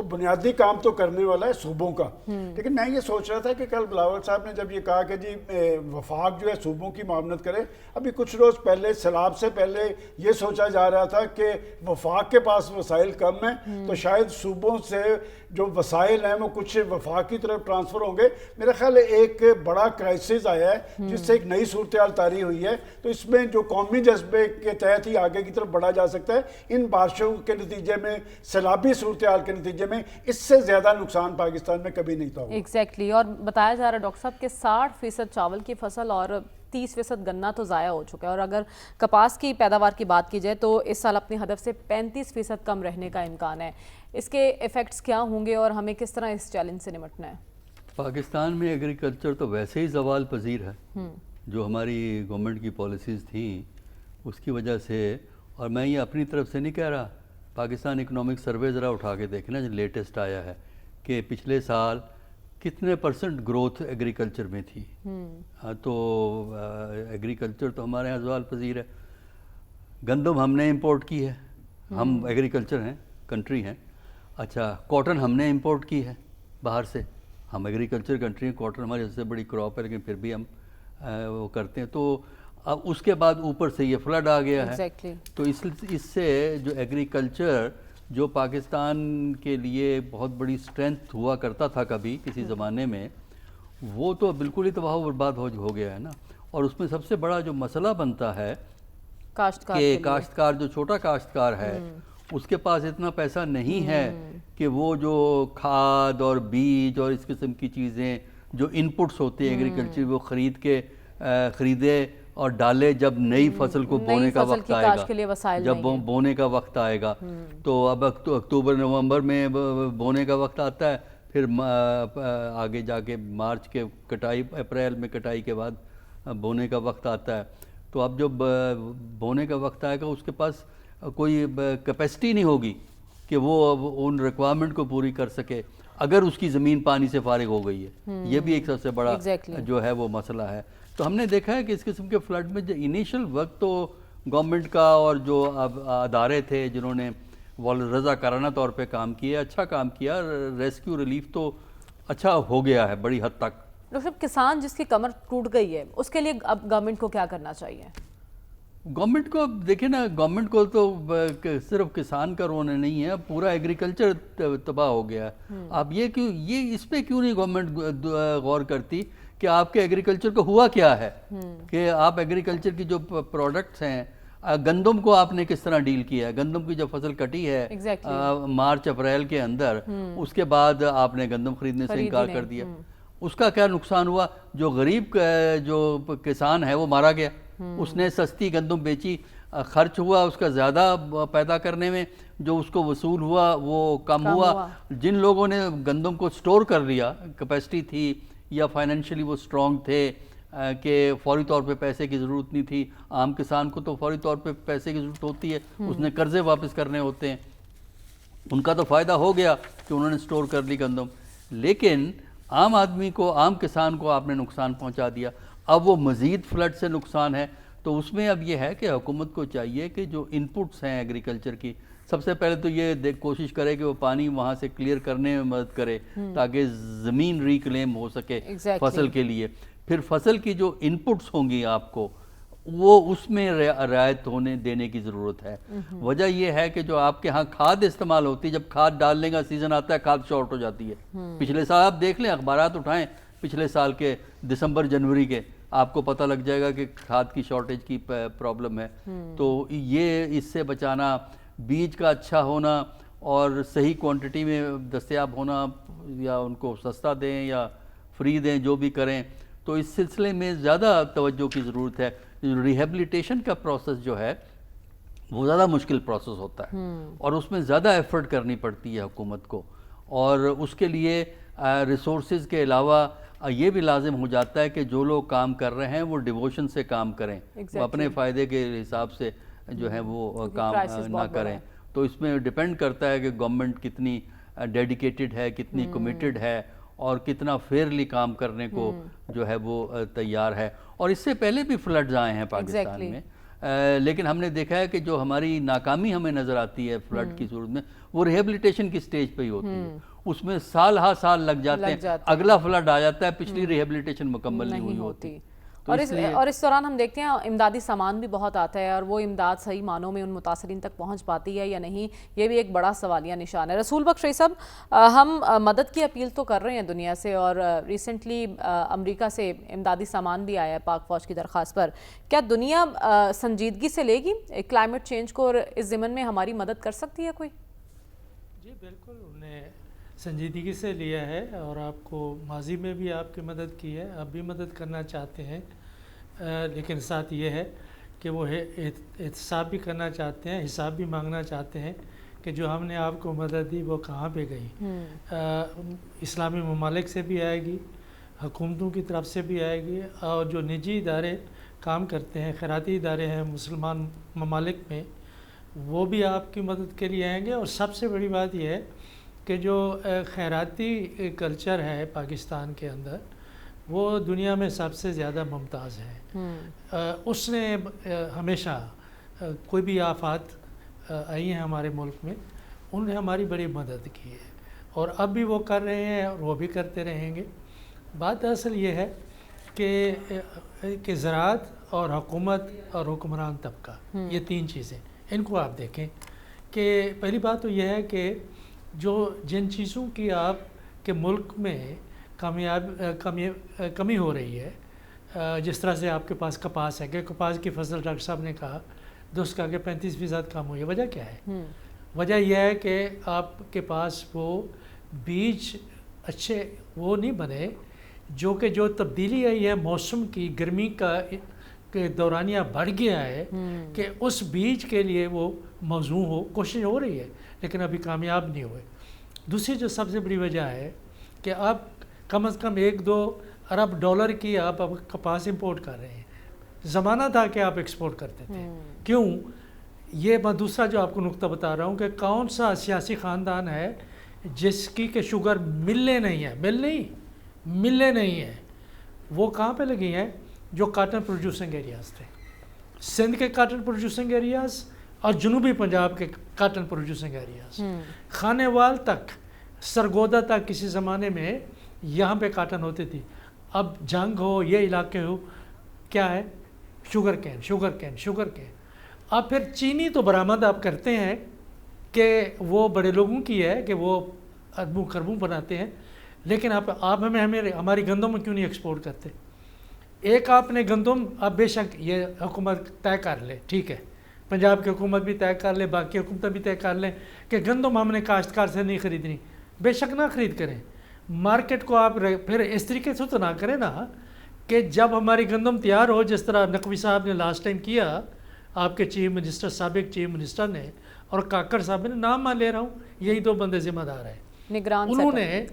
تو بنیادی کام تو کرنے والا ہے صوبوں کا. لیکن میں یہ سوچ رہا تھا کہ کل بلاول صاحب نے جب یہ کہا کہ جی وفاق جو ہے صوبوں کی معاونت کرے, ابھی کچھ روز پہلے سیلاب سے پہلے یہ سوچا جا رہا تھا کہ وفاق کے پاس وسائل کم ہیں تو شاید صوبوں سے جو وسائل ہیں وہ کچھ وفاق کی طرف ٹرانسفر ہوں گے. میرا خیال ہے ایک بڑا کرائسس آیا ہے جس سے ایک نئی صورتحال طاری ہوئی ہے, تو اس میں جو قومی جذبے کے تحت ہی آگے کی طرف بڑھا جا سکتا ہے. ان بارشوں کے نتیجے میں, سیلابی صورتحال کے نتیجے میں اس سے زیادہ نقصان پاکستان میں کبھی نہیں تھا. ایگزیکٹلی. اور بتایا جا رہا ہے ڈاکٹر صاحب کہ 60% چاول کی فصل اور 30% گنا تو ضائع ہو چکا ہے, اور اگر کپاس کی پیداوار کی بات کی جائے تو اس سال اپنی ہدف سے 35% کم رہنے کا امکان ہے. اس کے ایفیکٹس کیا ہوں گے اور ہمیں کس طرح اس چیلنج سے نمٹنا ہے؟ پاکستان میں ایگریکلچر تو ویسے ہی زوال پذیر ہے, جو ہماری گورنمنٹ کی پالیسیز تھیں اس کی وجہ سے. اور میں یہ اپنی طرف سے نہیں کہہ رہا, پاکستان اکنامک سروے ذرا اٹھا کے دیکھنا جو لیٹسٹ آیا ہے کہ پچھلے سال کتنے % گروتھ ایگریکلچر میں تھی. تو ایگریکلچر تو ہمارے یہاں زوال پذیر ہے. گندم ہم نے امپورٹ کی ہے, ہم ایگریکلچر ہیں, کنٹری ہیں. اچھا, کاٹن ہم نے امپورٹ کی ہے باہر سے, ہم ایگریکلچر کنٹری ہیں, کاٹن ہماری سب سے بڑی کراپ ہے لیکن پھر بھی ہم وہ کرتے ہیں. تو اب اس کے بعد اوپر سے یہ فلڈ آ گیا ہے. تو اس سے جو ایگریکلچر جو پاکستان کے لیے بہت بڑی سٹرینتھ ہوا کرتا تھا کبھی کسی زمانے میں, وہ تو بالکل ہی تباہ و برباد ہو گیا ہے نا. اور اس میں سب سے بڑا جو مسئلہ بنتا ہے کہ کاشتکار, جو چھوٹا کاشتکار ہے, اس کے پاس اتنا پیسہ نہیں ہے کہ وہ جو کھاد اور بیج اور اس قسم کی چیزیں جو انپٹس ہوتے ہیں ایگریکلچر, وہ خریدے اور ڈالے جب نئی فصل کو بونے کا وقت آئے گا, جب بونے کا وقت آئے گا. تو اب اکتوبر نومبر میں بونے کا وقت آتا ہے, پھر آگے جا کے مارچ کے کٹائی, اپریل میں کٹائی کے بعد بونے کا وقت آتا ہے. تو اب جب بونے کا وقت آئے گا اس کے پاس کوئی کیپیسٹی نہیں ہوگی کہ وہ ان ریکوائرمنٹ کو پوری کر سکے اگر اس کی زمین پانی سے فارغ ہو گئی ہے. یہ بھی ایک سب سے بڑا جو ہے وہ مسئلہ ہے. تو ہم نے دیکھا ہے کہ اس قسم کے فلڈ میں جو انیشل وقت تو گورنمنٹ کا اور جو ادارے تھے جنہوں نے رضاکارانہ طور پہ کام کیا, اچھا کام کیا, ریسکیو ریلیف تو اچھا ہو گیا ہے بڑی حد تک. ڈاکٹر صاحب, کسان جس کی کمر ٹوٹ گئی ہے اس کے لیے اب گورنمنٹ کو کیا کرنا چاہیے؟ گورنمنٹ کو دیکھیں نا, گورنمنٹ کو تو صرف کسان کا رونا نہیں ہے, پورا ایگریکلچر تباہ ہو گیا ہے. اب یہ اس پہ کیوں نہیں گورنمنٹ غور کرتی کہ آپ کے ایگریکلچر کو ہوا کیا ہے, کہ آپ ایگریکلچر کی جو پروڈکٹس ہیں, گندم کو آپ نے کس طرح ڈیل کیا ہے. گندم کی جب فصل کٹی ہے مارچ اپریل کے اندر, اس کے بعد آپ نے گندم خریدنے سے انکار کر دیا. اس کا کیا نقصان ہوا؟ جو غریب جو کسان ہے وہ مارا گیا, اس نے سستی گندم بیچی, خرچ ہوا اس کا زیادہ پیدا کرنے میں, جو اس کو وصول ہوا وہ کم ہوا. جن لوگوں نے گندم کو سٹور کر لیا, کیپیسٹی تھی یا فائنینشلی وہ سٹرونگ تھے کہ فوری طور پہ پیسے کی ضرورت نہیں تھی. عام کسان کو تو فوری طور پہ پیسے کی ضرورت ہوتی ہے, اس نے قرضے واپس کرنے ہوتے ہیں. ان کا تو فائدہ ہو گیا کہ انہوں نے سٹور کر لی گندم, لیکن عام آدمی کو, عام کسان کو آپ نے نقصان پہنچا دیا. اب وہ مزید فلڈ سے نقصان ہے. تو اس میں اب یہ ہے کہ حکومت کو چاہیے کہ جو انپٹس ہیں ایگریکلچر کی, سب سے پہلے تو یہ کوشش کرے کہ وہ پانی وہاں سے کلیئر کرنے میں مدد کرے تاکہ زمین ریکلیم ہو سکے فصل کے لیے. پھر فصل کی جو انپٹس ہوں گی آپ کو, وہ اس میں رعایت ہونے دینے کی ضرورت ہے. وجہ یہ ہے کہ جو آپ کے ہاں کھاد استعمال ہوتی ہے, جب کھاد ڈالنے کا سیزن آتا ہے کھاد شارٹ ہو جاتی ہے. پچھلے سال آپ دیکھ لیں, اخبارات اٹھائیں پچھلے سال کے دسمبر جنوری کے, آپ کو پتہ لگ جائے گا کہ کھاد کی شارٹیج کی پرابلم ہے. تو یہ اس سے بچانا, بیج کا اچھا ہونا اور صحیح کوانٹٹی میں دستیاب ہونا, یا ان کو سستا دیں یا فری دیں, جو بھی کریں, تو اس سلسلے میں زیادہ توجہ کی ضرورت ہے. ریہیبلیٹیشن کا پروسیس جو ہے وہ زیادہ مشکل پروسیس ہوتا ہے, اور اس میں زیادہ ایفرٹ کرنی پڑتی ہے حکومت کو, اور اس کے لیے ریسورسز کے علاوہ یہ بھی لازم ہو جاتا ہے کہ جو لوگ کام کر رہے ہیں وہ ڈیووشن سے کام کریں, وہ اپنے فائدے کے حساب سے جو ہے وہ کام نہ کریں. تو اس میں ڈیپینڈ کرتا ہے کہ گورنمنٹ کتنی ڈیڈیکیٹڈ ہے, کتنی کمیٹڈ ہے, اور کتنا فیئرلی کام کرنے کو جو ہے وہ تیار ہے. اور اس سے پہلے بھی فلڈز آئے ہیں پاکستان میں, لیکن ہم نے دیکھا ہے کہ جو ہماری ناکامی ہمیں نظر آتی ہے فلڈ کی صورت میں وہ ریہیبلیٹیشن کی سٹیج پہ ہی ہوتی ہے، اس میں سال ہا سال لگ جاتے ہیں، اگلا فلڈ آ جاتا ہے، پچھلی ریہیبلیٹیشن مکمل نہیں ہوئی ہوتی۔ اور اس دوران ہم دیکھتے ہیں امدادی سامان بھی بہت آتا ہے، اور وہ امداد صحیح معنوں میں ان متاثرین تک پہنچ پاتی ہے یا نہیں، یہ بھی ایک بڑا سوالیہ نشان ہے۔ رسول بخش رئی صاحب، ہم مدد کی اپیل تو کر رہے ہیں دنیا سے، اور ریسنٹلی امریکہ سے امدادی سامان بھی آیا ہے پاک فوج کی درخواست پر، کیا دنیا سنجیدگی سے لے گی کلائمیٹ چینج کو، اور اس ضمن میں ہماری مدد کر سکتی ہے کوئی؟ جی بالکل، انہوں نے سنجیدگی سے لیا ہے، اور آپ کو ماضی میں بھی آپ کی مدد کی ہے، اب بھی مدد کرنا چاہتے ہیں، لیکن ساتھ یہ ہے کہ وہ احتساب بھی کرنا چاہتے ہیں، حساب بھی مانگنا چاہتے ہیں کہ جو ہم نے آپ کو مدد دی وہ کہاں پہ گئی۔ اسلامی ممالک سے بھی آئے گی، حکومتوں کی طرف سے بھی آئے گی، اور جو نجی ادارے کام کرتے ہیں، خیراتی ادارے ہیں مسلمان ممالک میں، وہ بھی آپ کی مدد کے لیے آئیں گے۔ اور سب سے بڑی بات یہ ہے کہ جو خیراتی کلچر ہے پاکستان کے اندر، وہ دنیا میں سب سے زیادہ ممتاز ہے۔ اس نے ہمیشہ کوئی بھی آفات آئی ہیں ہمارے ملک میں، انہوں نے ہماری بڑی مدد کی ہے، اور اب بھی وہ کر رہے ہیں اور وہ بھی کرتے رہیں گے۔ بات اصل یہ ہے کہ زراعت اور حکومت اور حکمران طبقہ، یہ تین چیزیں، ان کو آپ دیکھیں کہ پہلی بات تو یہ ہے کہ جن چیزوں کی آپ کے ملک میں کمی ہو رہی ہے، جس طرح سے آپ کے پاس کپاس ہے کہ کپاس کی فصل ڈاکٹر صاحب نے کہا درست کہا کہ 35% کم ہوئی ہے، وجہ کیا ہے؟ وجہ یہ ہے کہ آپ کے پاس وہ بیج اچھے وہ نہیں بنے، جو تبدیلی آئی ہے موسم کی، گرمی کا دورانیہ بڑھ گیا ہے کہ اس بیج کے لیے وہ موزوں ہو، کوشش ہو رہی ہے لیکن ابھی کامیاب نہیں ہوئے۔ دوسری جو سب سے بڑی وجہ ہے کہ آپ کم از کم 1-2 ارب ڈالر کی آپ اب کپاس امپورٹ کر رہے ہیں، زمانہ تھا کہ آپ ایکسپورٹ کرتے تھے۔ کیوں؟ یہ میں دوسرا جو آپ کو نقطہ بتا رہا ہوں کہ کون سا سیاسی خاندان ہے جس کی کہ شوگر ملیں نہیں ہیں، وہ کہاں پہ لگی ہیں؟ جو کاٹن پروڈیوسنگ ایریاز تھے، سندھ کے کاٹن پروڈیوسنگ ایریاز اور جنوبی پنجاب کے کاٹن پروڈیوسنگ ایریاز، کھانے وال تک، سرگودا تک کسی زمانے میں یہاں پہ کاٹن ہوتی تھی۔ اب جنگ ہو، یہ علاقے ہو، کیا ہے؟ Sugar cane. اب پھر چینی تو برآمد آپ کرتے ہیں کہ وہ بڑے لوگوں کی ہے کہ وہ اربوں خربوں بناتے ہیں، لیکن آپ ہماری گندم کیوں نہیں ایکسپورٹ کرتے؟ ایک آپ نے گندم، اب بے شک یہ حکومت طے کر لے، ٹھیک ہے، پنجاب کی حکومت بھی طے کر لے، باقی حکومتیں بھی طے کر لیں کہ گندم ہم نے کاشتکار سے نہیں خریدنی، بے شک نہ خرید کریں، مارکیٹ کو آپ پھر اس طریقے سے تو نہ کریں نا کہ جب ہماری گندم تیار ہو، جس طرح نقوی صاحب نے لاسٹ ٹائم کیا، آپ کے سابق چیف منسٹر نے، اور کاکڑ صاحب نے، نام میں لے رہا ہوں، یہی دو بندے ذمہ دار ہیں، انہوں نے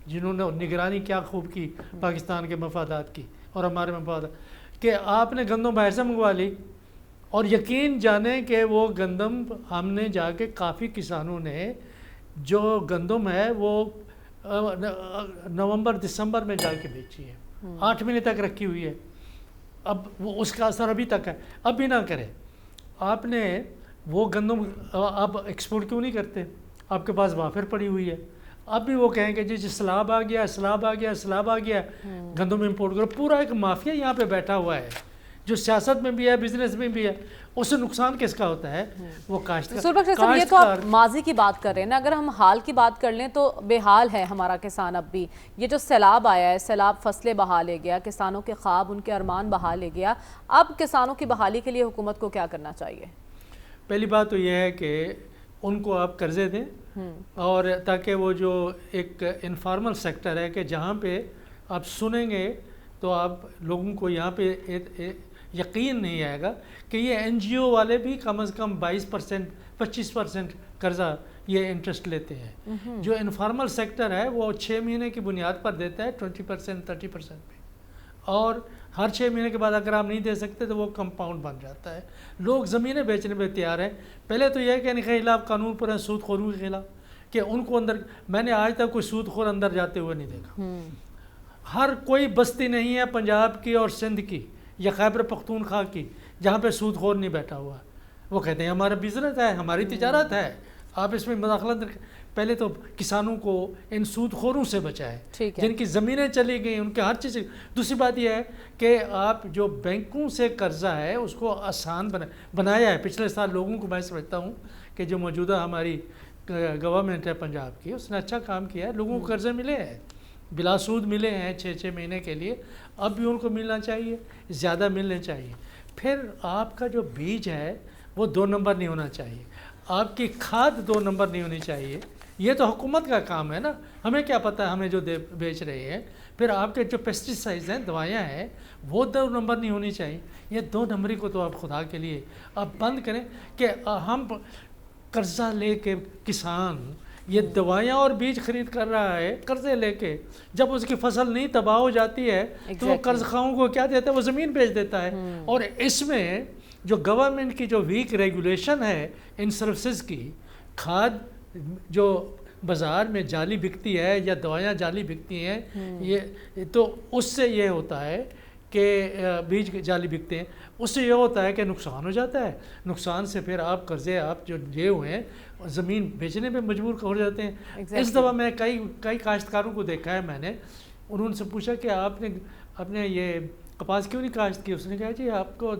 جنہوں نے نگرانی کیا خوب کی پاکستان کے مفادات کی اور ہمارے مفادات، کہ آپ نے گندم باہر سے منگوا لی، اور یقین جانیں کہ وہ گندم ہم نے جا کے کافی کسانوں نے جو گندم ہے وہ نومبر دسمبر میں جا کے بیچی ہے، 8 مہینے تک رکھی ہوئی ہے، اب وہ اس کا اثر ابھی تک ہے۔ اب بھی نہ کریں، آپ نے وہ گندم آپ ایکسپورٹ کیوں نہیں کرتے؟ آپ کے پاس وافر پڑی ہوئی ہے، اب بھی وہ کہیں گے جی سیلاب آ گیا گندم امپورٹ کرو۔ پورا ایک مافیا یہاں پہ بیٹھا ہوا ہے جو سیاست میں بھی ہے، بزنس میں بھی ہے، اس سے نقصان کس کا ہوتا ہے؟ وہ کاشتکار۔ یہ تو آپ ماضی کی بات کر رہے ہیں نا، اگر ہم حال کی بات کر لیں تو بے حال ہے ہمارا کسان اب بھی۔ یہ جو سیلاب آیا ہے، سیلاب فصلیں بہا لے گیا، کسانوں کے خواب، ان کے ارمان بہا لے گیا، اب کسانوں کی بحالی کے لیے حکومت کو کیا کرنا چاہیے؟ پہلی بات تو یہ ہے کہ ان کو آپ قرضے دیں، اور تاکہ وہ جو ایک انفارمل سیکٹر ہے کہ جہاں پہ آپ سنیں گے تو آپ لوگوں کو یہاں پہ یقین نہیں آئے گا کہ یہ NGO والے بھی کم از کم 22% 25% قرضہ یہ انٹرسٹ لیتے ہیں۔ جو انفارمل سیکٹر ہے وہ 6 مہینے کی بنیاد پر دیتا ہے 20% 30% پہ، اور ہر 6 مہینے کے بعد اگر آپ نہیں دے سکتے تو وہ کمپاؤنڈ بن جاتا ہے۔ لوگ زمینیں بیچنے پہ تیار ہیں۔ پہلے تو یہ ہے کہ ان کے خلاف قانون پر ہے، سود خوروں کے خلاف، کہ ان کو اندر، میں نے آج تک کوئی سود خور اندر جاتے ہوئے نہیں دیکھا۔ ہر کوئی بستی نہیں ہے پنجاب کی اور سندھ کی یا خیبر پختونخوا کی جہاں پہ سود خور نہیں بیٹھا ہوا، وہ کہتے ہیں ہمارا بزنس ہے، ہماری تجارت ہے، آپ اس میں مداخلت پہلے تو کسانوں کو ان سود خوروں سے بچائیں جن کی زمینیں چلی گئیں، ان کے ہر چیز۔ دوسری بات یہ ہے کہ آپ جو بینکوں سے قرضہ ہے اس کو آسان بنایا ہے پچھلے سال لوگوں کو۔ میں سمجھتا ہوں کہ جو موجودہ ہماری گورنمنٹ ہے پنجاب کی، اس نے اچھا کام کیا ہے، لوگوں کو قرضے ملے ہیں، بلا سود ملے ہیں 6 مہینے کے لیے، اب بھی ان کو ملنا چاہیے، زیادہ ملنے چاہیے۔ پھر آپ کا جو بیج ہے وہ 2 نمبر نہیں ہونا چاہیے، آپ کی کھاد 2 نمبر نہیں ہونی چاہیے۔ یہ تو حکومت کا کام ہے نا، ہمیں کیا پتہ ہے ہمیں جو بیچ رہے ہیں۔ پھر آپ کے جو پیسٹیسائڈز ہیں، دوائیاں ہیں، وہ 2 نمبر نہیں ہونی چاہیے۔ یہ 2 نمبری کو تو آپ خدا کے لیے آپ بند کریں کہ ہم قرضہ لے کے کسان یہ دوائیاں اور بیج خرید کر رہا ہے قرضے لے کے، جب اس کی فصل نہیں تباہ ہو جاتی ہے تو وہ قرض خواہوں کو کیا دیتا ہے، وہ زمین بیچ دیتا ہے۔ اور اس میں جو گورنمنٹ کی جو ویک ریگولیشن ہے ان سروسز کی، کھاد جو بازار میں جعلی بکتی ہے یا دوائیاں جعلی بکتی ہیں، یہ تو اس سے یہ ہوتا ہے کہ بیج جعلی بکتے ہیں، اس سے یہ ہوتا ہے کہ نقصان ہو جاتا ہے۔ نقصان سے پھر آپ قرضے آپ جو لیے ہوئے ہیں زمین بیچنے پہ مجبور ہو جاتے ہیں۔ اس دفعہ میں کئی کاشتکاروں کو دیکھا ہے، میں نے انہوں سے پوچھا کہ آپ نے یہ کپاس کیوں نہیں کاشت کی؟ اس نے کہا جی آپ کو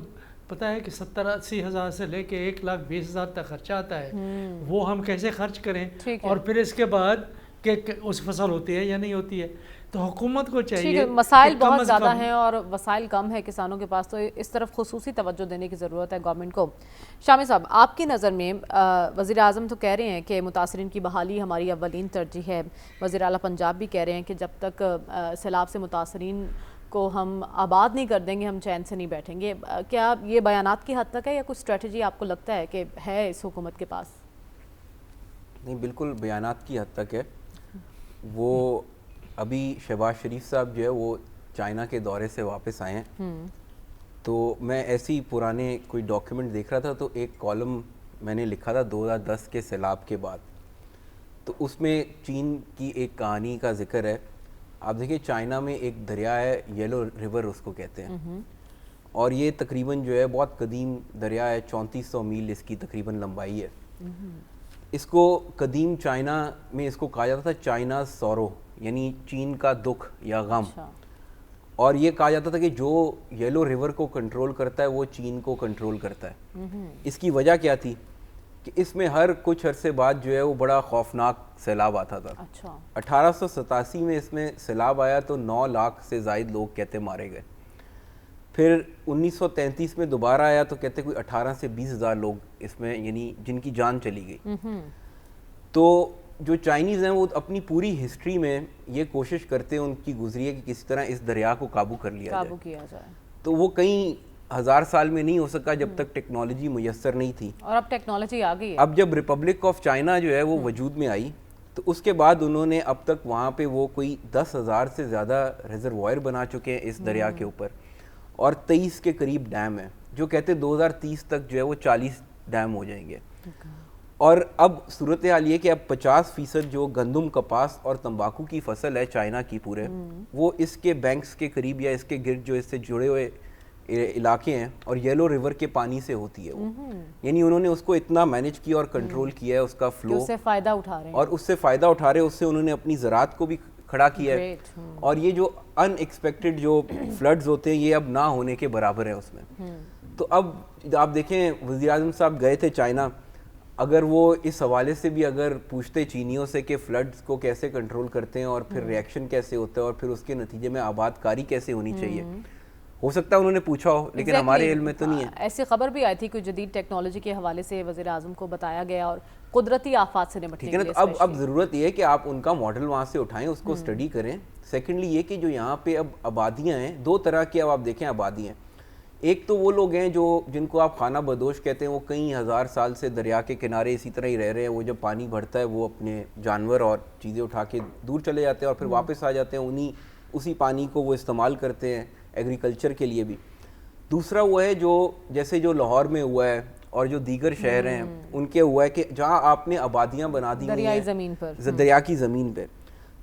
پتہ ہے کہ 70-80 ہزار سے لے کے 1,20,000 تک خرچہ آتا ہے، وہ ہم کیسے خرچ کریں، اور پھر اس کے بعد کہ اس فصل ہوتی ہے یا نہیں ہوتی ہے۔ تو حکومت کو چاہیے، مسائل بہت زیادہ ہیں اور وسائل کم ہے کسانوں کے پاس، تو اس طرف خصوصی توجہ دینے کی ضرورت ہے گورنمنٹ کو۔ شامی صاحب، آپ کی نظر میں وزیر اعظم تو کہہ رہے ہیں کہ متاثرین کی بحالی ہماری اولین ترجیح ہے، وزیر اعلیٰ پنجاب بھی کہہ رہے ہیں کہ جب تک سیلاب سے متاثرین کو ہم آباد نہیں کر دیں گے ہم چین سے نہیں بیٹھیں گے۔ کیا یہ بیانات کی حد تک ہے یا کوئی اسٹریٹجی آپ کو لگتا ہے کہ ہے اس حکومت کے پاس؟ نہیں، بالکل بیانات کی حد تک ہے۔ وہ ابھی شہباز شریف صاحب جو ہے وہ چائنا کے دورے سے واپس آئے ہیں، تو میں ایسے ہی پرانے کوئی ڈاکیومنٹ دیکھ رہا تھا، تو ایک کالم میں نے لکھا تھا 2010 کے سیلاب کے بعد، تو اس میں چین کی ایک کہانی کا ذکر ہے۔ آپ دیکھیں چائنا میں ایک دریا ہے، یلو ریور اس کو کہتے ہیں، اور یہ تقریباً جو ہے بہت قدیم دریا ہے، 3400 میل اس کی تقریباً لمبائی ہے۔ اس کو قدیم چائنا میں اس کو کہا جاتا تھا چائنا سورو، یعنی چین کا دکھ یا غم، اور یہ کہا جاتا تھا کہ جو یلو ریور کو کنٹرول کرتا ہے وہ چین کو کنٹرول کرتا ہے۔ اس کی وجہ کیا تھی کہ اس میں ہر کچھ عرصے بعد جو ہے وہ بڑا خوفناک سیلاب آتا تھا۔ 1887 میں اس میں سیلاب آیا تو 9 لاکھ سے زائد لوگ کہتے مارے گئے۔ پھر 1933 میں دوبارہ آیا تو کہتے کوئی 18 سے 20 ہزار لوگ اس میں یعنی جن کی جان چلی گئی۔ تو جو چائنیز ہیں وہ اپنی پوری ہسٹری میں یہ کوشش کرتے ہیں ان کی گزری ہے کہ کسی طرح اس دریا کو قابو کر لیا جائے، تو وہ کئی ہزار سال میں نہیں ہو سکا جب تک ٹیکنالوجی میسر نہیں تھی، اور اب ٹیکنالوجی آ گئی ہے۔ اب جب ریپبلک آف چائنا جو ہے وہ وجود میں آئی تو اس کے بعد انہوں نے اب تک وہاں پہ وہ کوئی 10,000 سے زیادہ ریزروائر بنا چکے ہیں اس دریا کے اوپر، اور 23 کے قریب ڈیم ہیں، جو کہتے 2030 تک جو ہے وہ 40 ڈیم ہو جائیں گے۔ اور اب صورتحال یہ کہ اب 50% جو گندم، کپاس اور تمباکو کی فصل ہے چائنا کی پورے، وہ اس کے بینکس کے قریب یا اس کے گرد جو اس سے جڑے ہوئے علاقے ہیں اور یلو ریور کے پانی سے ہوتی ہے وہ، یعنی انہوں نے اس کو اتنا مینیج کیا اور کنٹرول کیا ہے اس کا فلو، اس سے فائدہ اٹھا رہے ہیں، اور اس سے فائدہ اٹھا رہے ہیں، اس سے انہوں نے اپنی زراعت کو بھی کھڑا کیا ہے، اور یہ جو ان ایکسپیکٹڈ جو فلڈز ہوتے ہیں یہ اب نہ ہونے کے برابر ہے اس میں۔ تو اب آپ دیکھیں وزیر اعظم صاحب گئے تھے چائنا، اگر وہ اس حوالے سے بھی اگر پوچھتے چینیوں سے کہ فلڈز کو کیسے کنٹرول کرتے ہیں اور پھر ریئیکشن کیسے ہوتا ہے اور پھر اس کے نتیجے میں آباد کاری کیسے ہونی چاہیے، ہو سکتا ہے انہوں نے پوچھا ہو لیکن ہمارے علم میں تو نہیں ہے۔ ایسی خبر بھی آئی تھی کہ جدید ٹیکنالوجی کے حوالے سے وزیر اعظم کو بتایا گیا اور قدرتی آفات سے نمٹنے کے لیے اب ضرورت یہ ہے کہ آپ ان کا ماڈل وہاں سے اٹھائیں، اس کو اسٹڈی کریں۔ سیکنڈلی یہ کہ جو یہاں پہ اب آبادیاں ہیں، 2 طرح کی اب آپ دیکھیں آبادیاں، ایک تو وہ لوگ ہیں جن کو آپ خانہ بدوش کہتے ہیں، وہ کئی ہزار سال سے دریا کے کنارے اسی طرح ہی رہ رہے ہیں، وہ جب پانی بڑھتا ہے وہ اپنے جانور اور چیزیں اٹھا کے دور چلے جاتے ہیں اور پھر واپس آ جاتے ہیں، اسی پانی کو وہ استعمال کرتے ہیں ایگریکلچر کے لیے بھی۔ دوسرا وہ ہے جو جیسے جو لاہور میں ہوا ہے اور جو دیگر شہر ہیں ان کے ہوا ہے کہ جہاں آپ نے آبادیاں بنا دی دریائی زمین پر، دریا کی زمین پہ،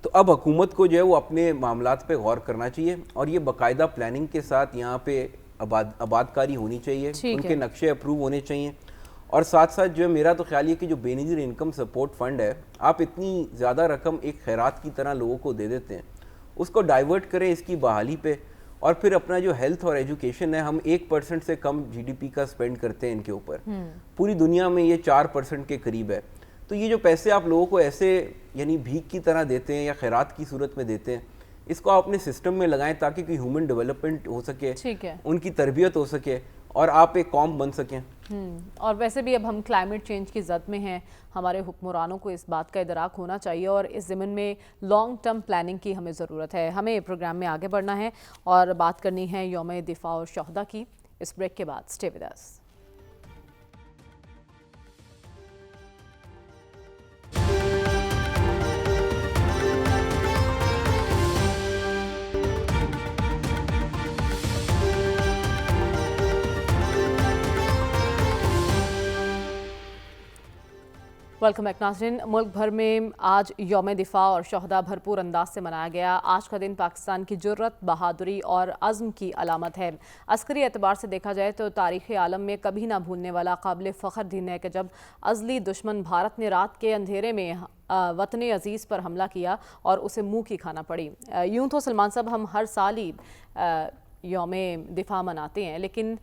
تو اب حکومت کو جو ہے وہ اپنے معاملات پہ غور کرنا چاہیے اور یہ باقاعدہ پلاننگ کے ساتھ یہاں پہ آبادکاری ہونی چاہیے, ان کے نقشے اپروو ہونے چاہیے, اور ساتھ ساتھ جو ہے میرا تو خیال یہ کہ جو بے نظیر انکم سپورٹ فنڈ ہے, آپ اتنی زیادہ رقم ایک خیرات کی طرح لوگوں کو دے دیتے ہیں, اس کو ڈائیورٹ کریں اس کی بحالی پہ, اور پھر اپنا جو ہیلتھ اور ایجوکیشن ہے, ہم 1% سے کم جی ڈی پی کا اسپینڈ کرتے ہیں ان کے اوپر, پوری دنیا میں یہ 4% کے قریب ہے. تو یہ جو پیسے آپ لوگوں کو ایسے یعنی بھیک کی طرح دیتے ہیں یا خیرات کی صورت میں دیتے ہیں, اس کو آپ اپنے سسٹم میں لگائیں تاکہ کوئی ہیومن ڈیولپمنٹ ہو سکے, ان کی تربیت ہو سکے, اور آپ ایک قوم بن سکیں. اور ویسے بھی اب ہم کلائمیٹ چینج کی زد میں ہیں, ہمارے حکمرانوں کو اس بات کا ادراک ہونا چاہیے, اور اس ضمن میں لانگ ٹرم پلاننگ کی ہمیں ضرورت ہے. ہمیں پروگرام میں آگے بڑھنا ہے اور بات کرنی ہے یوم دفاع اور شہداء کی. اس بریک کے بعد stay with us. Welcome back ناظرین. ملک بھر میں آج یوم دفاع اور شہداء بھرپور انداز سے منایا گیا. آج کا دن پاکستان کی جرت, بہادری اور عزم کی علامت ہے. عسکری اعتبار سے دیکھا جائے تو تاریخ عالم میں کبھی نہ بھولنے والا قابل فخر دن ہے کہ جب ازلی دشمن بھارت نے رات کے اندھیرے میں وطن عزیز پر حملہ کیا اور اسے منہ کی کھانا پڑی. یوں تو سلمان صاحب ہم ہر سال ہی یوم دفاع مناتے ہیں, لیکن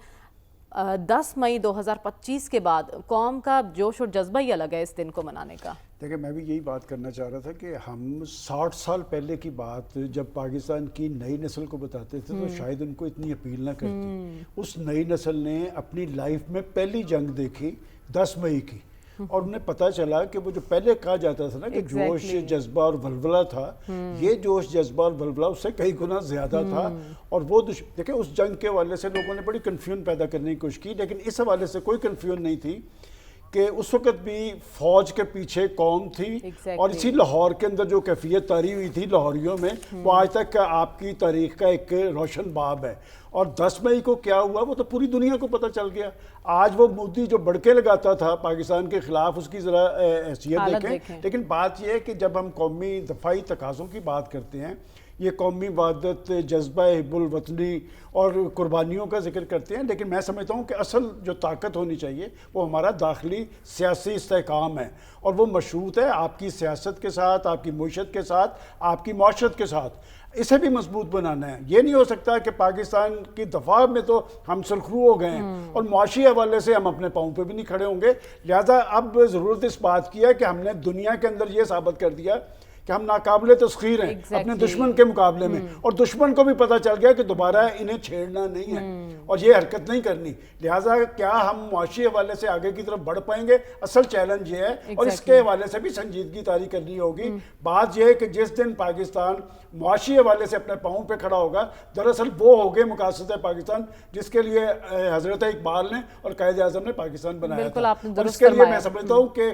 10 مئی 2025 کے بعد قوم کا جوش اور جذبہ ہی الگ ہے اس دن کو منانے کا. دیکھیں, میں بھی یہی بات کرنا چاہ رہا تھا کہ ہم 60 سال پہلے کی بات جب پاکستان کی نئی نسل کو بتاتے تھے تو شاید ان کو اتنی اپیل نہ کرتی. اس نئی نسل نے اپنی لائف میں پہلی جنگ دیکھی 10 مئی کی, اور انہیں پتہ چلا کہ وہ جو پہلے کہا جاتا تھا نا کہ جوش جذبہ اور ولولہ تھا, یہ جوش جذبہ اور ولولہ اس سے کئی گنا زیادہ تھا. اور وہ دیکھیں اس جنگ کے حوالے سے لوگوں نے بڑی کنفیوژن پیدا کرنے کی کوشش کی, لیکن اس حوالے سے کوئی کنفیوژن نہیں تھی کہ اس وقت بھی فوج کے پیچھے قوم تھی, اور اسی لاہور کے اندر جو کیفیت تاری ہوئی تھی لاہوریوں میں, وہ آج تک آپ کی تاریخ کا ایک روشن باب ہے. اور 10 مئی کو کیا ہوا وہ تو پوری دنیا کو پتہ چل گیا. آج وہ مودی جو بڑکے لگاتا تھا پاکستان کے خلاف, اس کی ذرا حیثیت دیکھیں. لیکن بات یہ ہے کہ جب ہم قومی دفاعی تقاضوں کی بات کرتے ہیں, یہ قومی وحدت, جذبہ حب الوطنی اور قربانیوں کا ذکر کرتے ہیں, لیکن میں سمجھتا ہوں کہ اصل جو طاقت ہونی چاہیے وہ ہمارا داخلی سیاسی استحکام ہے, اور وہ مشروط ہے آپ کی سیاست کے ساتھ, آپ کی معیشت کے ساتھ, آپ کی معاشرت کے ساتھ. اسے بھی مضبوط بنانا ہے. یہ نہیں ہو سکتا کہ پاکستان کی دفاع میں تو ہم سرخرو ہو گئے ہیں اور معاشی حوالے سے ہم اپنے پاؤں پہ بھی نہیں کھڑے ہوں گے. لہذا اب ضرورت اس بات کی ہے کہ ہم نے دنیا کے اندر یہ ثابت کر دیا کہ ہم ناقابل تسخیر ہیں اپنے دشمن کے مقابلے میں, اور دشمن کو بھی پتہ چل گیا کہ دوبارہ انہیں چھیڑنا نہیں ہے اور یہ حرکت نہیں کرنی. لہٰذا کیا ہم معاشی حوالے سے آگے کی طرف بڑھ پائیں گے, اصل چیلنج یہ ہے, اور اس کے حوالے سے بھی سنجیدگی طاری کرنی ہوگی. بات یہ ہے کہ جس دن پاکستان معاشی حوالے سے اپنے پاؤں پہ کھڑا ہوگا, دراصل وہ ہوگے مقاصد پاکستان جس کے لیے حضرت اقبال نے اور قائد اعظم نے پاکستان بنایا تھا. اور اس کے لیے میں سمجھتا ہوں کہ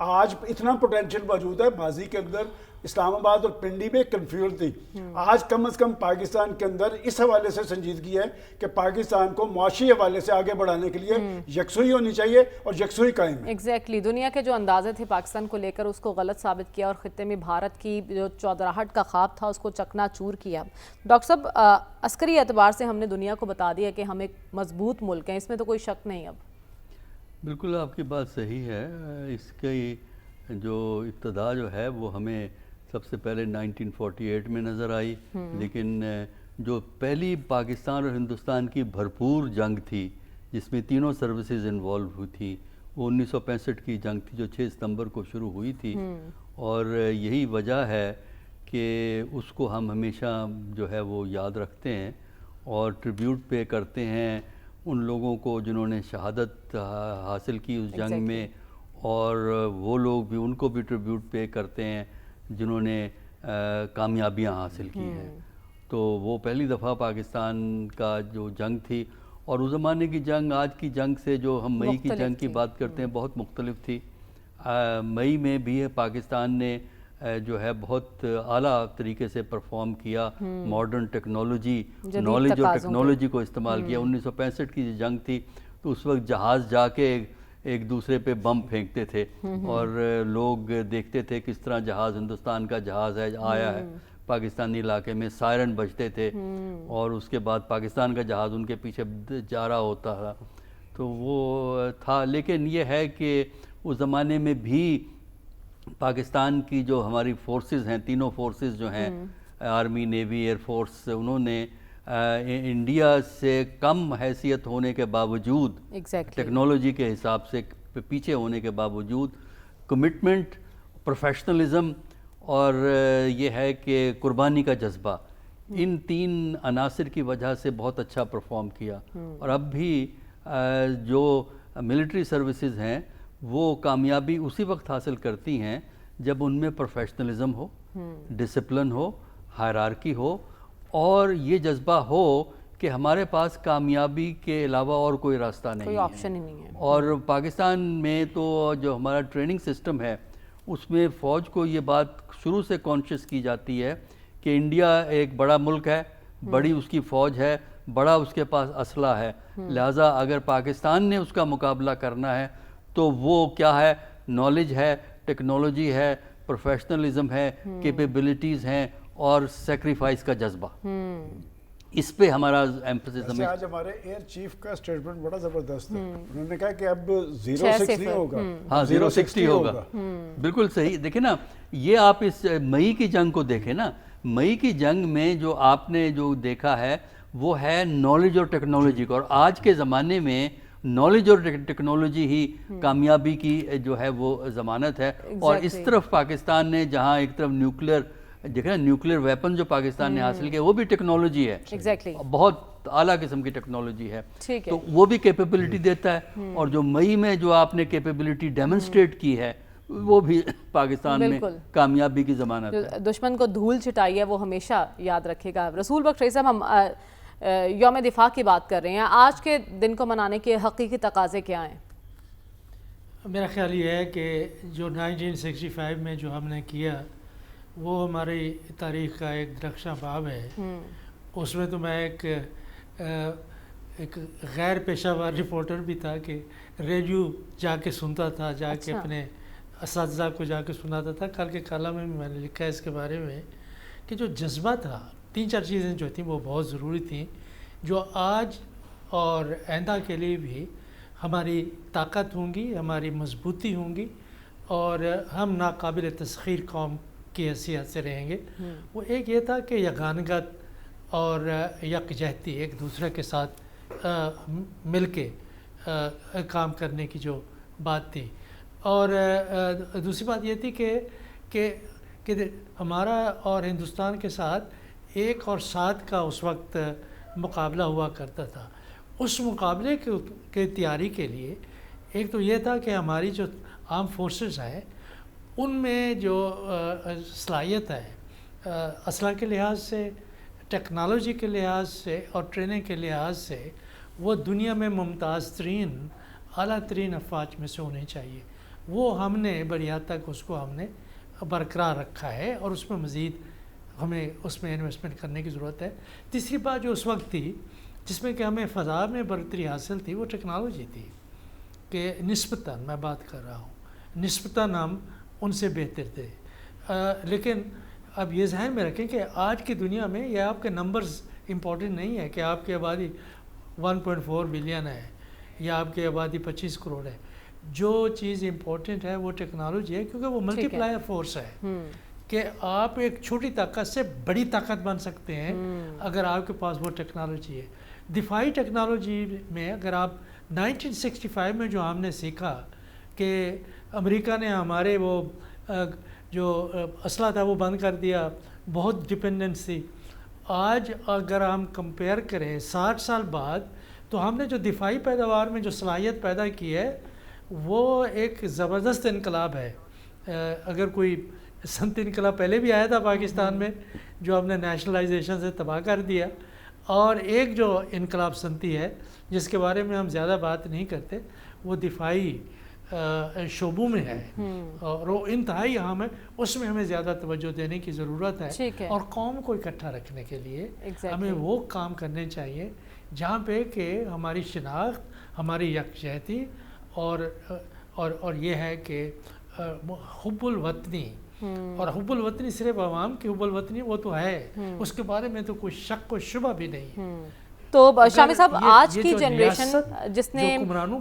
آج اتنا پوٹینشیل موجود ہے. ماضی کے اندر اسلام آباد اور پنڈی میں کنفیوژن تھی, آج کم از کم پاکستان کے اندر اس حوالے سے سنجیدگی ہے کہ پاکستان کو معاشی حوالے سے آگے بڑھانے کے لیے یکسوئی ہونی چاہیے اور یکسوئی قائم ہے. ایگزیکٹلی. دنیا کے جو اندازے تھے پاکستان کو لے کر اس کو غلط ثابت کیا, اور خطے میں بھارت کی جو چودراہٹ کا خواب تھا اس کو چکنا چور کیا. ڈاکٹر صاحب, عسکری اعتبار سے ہم نے دنیا کو بتا دیا کہ ہم ایک مضبوط ملک ہیں, اس میں تو کوئی شک نہیں. اب بالکل آپ کی بات صحیح ہے. اس کی جو ابتدا جو ہے وہ ہمیں سب سے پہلے 1948 میں نظر آئی, لیکن جو پہلی پاکستان اور ہندوستان کی بھرپور جنگ تھی جس میں تینوں سروسز انوالو ہوئی تھی, وہ 1965 کی جنگ تھی جو 6 ستمبر کو شروع ہوئی تھی. اور یہی وجہ ہے کہ اس کو ہم ہمیشہ جو ہے وہ یاد رکھتے ہیں اور ٹریبیوٹ پے کرتے ہیں ان لوگوں کو جنہوں نے شہادت حاصل کی اس جنگ میں, اور وہ لوگ بھی ان کو بھی ٹریبیوٹ پے کرتے ہیں جنہوں نے کامیابیاں حاصل کی ہیں. تو وہ پہلی دفعہ پاکستان کا جو جنگ تھی, اور اس زمانے کی جنگ آج کی جنگ سے جو ہم مئی کی جنگ کی بات کرتے ہیں بہت مختلف تھی. مئی میں بھی پاکستان نے جو ہے بہت اعلیٰ طریقے سے پرفارم کیا, ماڈرن ٹیکنالوجی, نالج اور ٹیکنالوجی کو استعمال کیا. 1965 کی جنگ تھی تو اس وقت جہاز جا کے ایک دوسرے پہ بم پھینکتے تھے, اور لوگ دیکھتے تھے کس طرح جہاز ہندوستان کا جہاز ہے آیا ہے, پاکستانی علاقے میں سائرن بجتے تھے اور اس کے بعد پاکستان کا جہاز ان کے پیچھے جا رہا ہوتا تھا، تو وہ تھا. لیکن یہ ہے کہ اس زمانے میں بھی پاکستان کی جو ہماری فورسز ہیں، تینوں فورسز جو ہیں، آرمی، نیوی، ایئر فورس، انہوں نے انڈیا سے کم حیثیت ہونے کے باوجود، ٹیکنالوجی کے حساب سے پیچھے ہونے کے باوجود، کمٹمنٹ، پروفیشنلزم اور یہ ہے کہ قربانی کا جذبہ، ان 3 عناصر کی وجہ سے بہت اچھا پرفارم کیا. اور اب بھی جو ملٹری سروسز ہیں وہ کامیابی اسی وقت حاصل کرتی ہیں جب ان میں پروفیشنلزم ہو، ڈسپلن ہو، ہائرارکی ہو، اور یہ جذبہ ہو کہ ہمارے پاس کامیابی کے علاوہ اور کوئی راستہ نہیں ہے، کوئی آپشن ہی نہیں ہے. اور پاکستان میں تو جو ہمارا ٹریننگ سسٹم ہے اس میں فوج کو یہ بات شروع سے کانشیس کی جاتی ہے کہ انڈیا ایک بڑا ملک ہے، بڑی اس کی فوج ہے، بڑا اس کے پاس اسلحہ ہے، لہٰذا اگر پاکستان نے اس کا مقابلہ کرنا ہے تو وہ کیا ہے، نالج ہے، ٹیکنالوجی ہے، پروفیشنلزم ہے، کیپیبلٹیز ہیں اور سیکریفائس کا جذبہ. اس پہ ہمارا ایمفسس ہے. آج ہمارے ایئر چیف کا اسٹیٹمنٹ بڑا زبردست ہے، انہوں نے کہا کہ اب 0-6 نہیں ہوگا، ہاں 0-60 ہوگا. بالکل صحیح. دیکھیں نا، یہ آپ اس مئی کی جنگ کو دیکھیں نا، مئی کی جنگ میں جو آپ نے جو دیکھا ہے وہ ہے نالج اور ٹیکنالوجی کا، اور آج کے زمانے میں نالج اور ٹیکنالوجی ہی کامیابی کی جو ہے وہ ضمانت ہے. اور اس طرف پاکستان نے جہاں ایک طرف دیکھیں نیوکلیئر ویپن جو پاکستان نے حاصل کیا وہ بھی ٹیکنالوجی ہے، بہت اعلیٰ قسم کی ٹیکنالوجی ہے، تو وہ بھی کیپیبلٹی دیتا ہے. اور جو مئی میں جو آپ نے کیپیبلٹی ڈیمونسٹریٹ کی ہے وہ بھی پاکستان میں کامیابی کی ضمانت ہے. دشمن کو دھول چٹائی ہے وہ ہمیشہ یاد رکھے گا. رسول بخش صاحب، ہم یوم دفاع کی بات کر رہے ہیں، آج کے دن کو منانے کے حقیقی تقاضے کیا ہیں؟ میرا خیال یہ ہے کہ جو 1965 میں جو ہم نے کیا وہ ہماری تاریخ کا ایک درخشاں باب ہے. اس میں تو میں ایک غیر پیشہ ور رپورٹر بھی تھا کہ ریڈیو جا کے سنتا تھا، جا کے اپنے اساتذہ کو جا کے سناتا تھا. کل کے کالم میں نے لکھا ہے اس کے بارے میں کہ جو جذبہ تھا، 3-4 چیزیں جو تھیں وہ بہت ضروری تھیں، جو آج اور آئندہ کے لیے بھی ہماری طاقت ہوں گی، ہماری مضبوطی ہوں گی، اور ہم ناقابل تسخیر قوم کی حیثیت سے رہیں گے. وہ ایک یہ تھا کہ یگانگت اور یکجہتی، ایک دوسرے کے ساتھ مل کے کام کرنے کی جو بات تھی. اور دوسری بات یہ تھی کہ ہمارا اور ہندوستان کے ساتھ 1 اور 7 کا اس وقت مقابلہ ہوا کرتا تھا. اس مقابلے کے تیاری کے لیے ایک تو یہ تھا کہ ہماری جو آرم فورسز ہیں ان میں جو صلاحیت ہے اسلحہ کے لحاظ سے، ٹیکنالوجی کے لحاظ سے اور ٹریننگ کے لحاظ سے وہ دنیا میں ممتاز ترین، اعلیٰ ترین افواج میں سے ہونی چاہیے. وہ ہم نے بڑی حد تک اس کو ہم نے برقرار رکھا ہے اور اس میں مزید ہمیں اس میں انویسٹمنٹ کرنے کی ضرورت ہے. تیسری بات جو اس وقت تھی جس میں کہ ہمیں فضا میں برتری حاصل تھی وہ ٹیکنالوجی تھی کہ نسبتاً میں بات کر رہا ہوں، نسبتاً ہم ان سے بہتر تھے. لیکن اب یہ ذہن میں رکھیں کہ آج کی دنیا میں یہ آپ کے نمبرز امپورٹنٹ نہیں ہے کہ آپ کی آبادی 1.4 بلین ہے یا آپ کی آبادی 25 کروڑ ہے. جو چیز امپورٹنٹ ہے وہ ٹیکنالوجی ہے، کیونکہ وہ ملٹی پلائر فورس ہے کہ آپ ایک چھوٹی طاقت سے بڑی طاقت بن سکتے ہیں اگر آپ کے پاس وہ ٹیکنالوجی ہے. دفاعی ٹیکنالوجی میں اگر آپ 1965 میں جو ہم نے سیکھا کہ امریکہ نے ہمارے وہ جو اسلحہ تھا وہ بند کر دیا، بہت ڈپینڈنس تھی. آج اگر ہم کمپیئر کریں 60 سال بعد تو ہم نے جو دفاعی پیداوار میں جو صلاحیت پیدا کی ہے وہ ایک زبردست انقلاب ہے. اگر کوئی صنعتی انقلاب پہلے بھی آیا تھا پاکستان میں جو ہم نے نیشنلائزیشن سے تباہ کر دیا، اور ایک جو انقلاب صنعتی ہے جس کے بارے میں ہم زیادہ بات نہیں کرتے وہ دفاعی شعبوں میں ہے اور وہ انتہائی اہم ہے. اس میں ہمیں زیادہ توجہ دینے کی ضرورت ہے اور قوم کو اکٹھا رکھنے کے لیے ہمیں وہ کام کرنے چاہیے جہاں پہ کہ ہماری شناخت، ہماری یکجہتی اور یہ ہے کہ حب الوطنی اور حب الوطنی صرف عوام کی حب الوطنی وہ تو ہے، اس کے بارے میں تو کوئی شک و شبہ بھی نہیں ہے۔ تو شامی صاحب آج کی جنریشن جس نے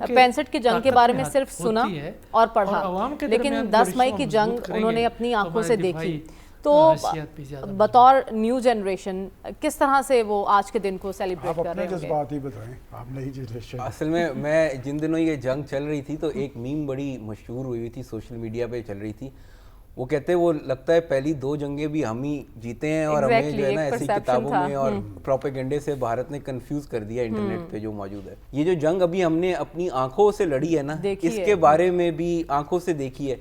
65 کی جنگ کے بارے میں صرف سنا اور پڑھا، لیکن 10 مئی کی جنگ انہوں نے اپنی آنکھوں سے دیکھی، تو بطور نیو جنریشن کس طرح سے وہ آج کے دن کو سیلیبریٹ کر رہے ہیں؟ آپ اپنے جذبات ہی بتائیں، آپ نئی جنریشن۔ اصل میں جن دنوں یہ جنگ چل رہی تھی تو ایک میم بڑی مشہور ہوئی تھی، سوشل میڈیا پہ چل رہی تھی، وہ کہتے وہ لگتا ہے پہلی 2 جنگیں بھی ہم ہی جیتے ہیں، اور ہمیں جو ہے نا ایسی کتابوں میں اور پروپیگنڈے سے بھارت نے کنفیوز کر دیا انٹرنیٹ پہ جو موجود ہے۔ یہ جو جنگ ابھی ہم نے اپنی آنکھوں سے لڑی ہے نا، اس کے بارے میں بھی آنکھوں سے دیکھی ہے،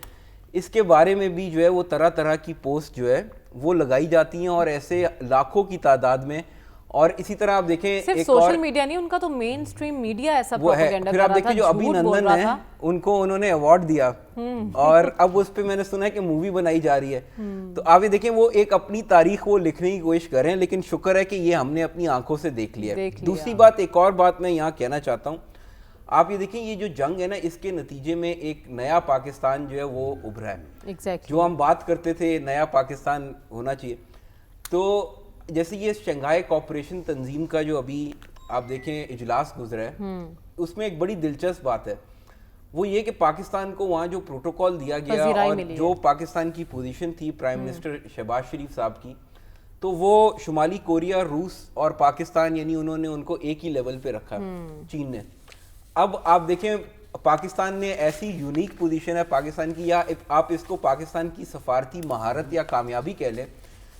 اس کے بارے میں بھی جو ہے وہ طرح طرح کی پوسٹ جو ہے وہ لگائی جاتی ہیں، اور ایسے لاکھوں کی تعداد میں۔ اور اسی طرح آپ دیکھیں صرف سوشل میڈیا نہیں، ان کا تو مین سٹریم میڈیا ایسا پروپیگنڈا کر رہا تھا، پھر آپ دیکھیں جو ابھی نندن ہیں ان کو انہوں نے ایوارڈ دیا، اور اب اس پہ میں نے سنا ہے کہ مووی بنائی جا رہی ہے۔ تو آپ یہ دیکھیں وہ ایک اپنی تاریخ وہ لکھنے کی کوشش کر رہے ہیں، لیکن شکر ہے کہ یہ ہم نے اپنی آنکھوں سے دیکھ لیا ہے۔ دوسری بات، ایک اور بات میں یہاں کہنا چاہتا ہوں، آپ یہ دیکھیں یہ جو جنگ ہے نا، اس کے نتیجے میں ایک نیا پاکستان جو ہے وہ ابھرا ہے، جو ہم بات کرتے تھے نیا پاکستان ہونا چاہیے۔ تو جیسے یہ شنگھائی کوآپریشن تنظیم کا جو ابھی آپ دیکھیں اجلاس گزرا ہے، اس میں ایک بڑی دلچسپ بات ہے، وہ یہ کہ پاکستان کو وہاں جو پروٹوکول دیا گیا اور جو پاکستان کی پوزیشن تھی پرائم منسٹر شہباز شریف صاحب کی، تو وہ شمالی کوریا، روس اور پاکستان، یعنی انہوں نے ان کو ایک ہی لیول پہ رکھا، چین نے۔ اب آپ دیکھیں پاکستان نے ایسی یونیک پوزیشن ہے پاکستان کی، یا آپ اس کو پاکستان کی سفارتی مہارت یا کامیابی کہہ لیں،